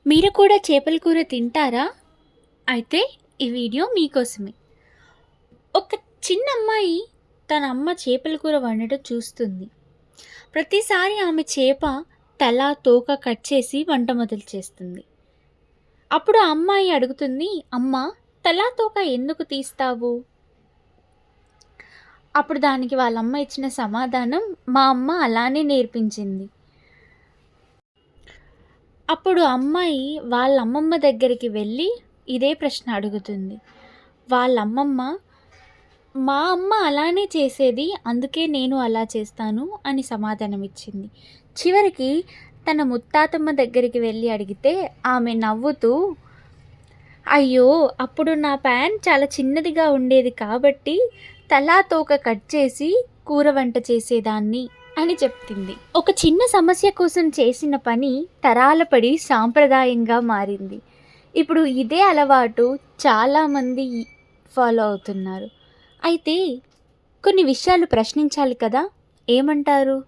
మీరు కూడా చేపల కూర తింటారా? అయితే ఈ వీడియో మీకోసమే. ఒక చిన్న అమ్మాయి తన అమ్మ చేపల కూర వండడం చూస్తుంది. ప్రతిసారి ఆమె చేప తల, తోక కట్ చేసి వంట మొదలు చేస్తుంది. అప్పుడు ఆ అమ్మాయి అడుగుతుంది, "అమ్మా, తల, తోక ఎందుకు తీస్తావు?" అప్పుడు దానికి వాళ్ళ అమ్మ ఇచ్చిన సమాధానం, "మా అమ్మ అలానే నేర్పించింది." అప్పుడు అమ్మాయి వాళ్ళ అమ్మమ్మ దగ్గరికి వెళ్ళి ఇదే ప్రశ్న అడుగుతుంది. వాళ్ళ అమ్మమ్మ, "మా అమ్మ అలానే చేసేది, అందుకే నేను అలా చేస్తాను" అని సమాధానం ఇచ్చింది. చివరికి తన ముత్తాతమ్మ దగ్గరికి వెళ్ళి అడిగితే ఆమె నవ్వుతూ, "అయ్యో, అప్పుడు నా ప్యాన్ చాలా చిన్నదిగా ఉండేది కాబట్టి తలా తోక కట్ చేసి కూర వంట చేసేదాన్ని" అని చెప్తుంది. ఒక చిన్న సమస్య కోసం చేసిన పని తరాల పడి సాంప్రదాయంగా మారింది. ఇప్పుడు ఇదే అలవాటు చాలామంది ఫాలో అవుతున్నారు. అయితే కొన్ని విషయాలు ప్రశ్నించాలి కదా! ఏమంటారు?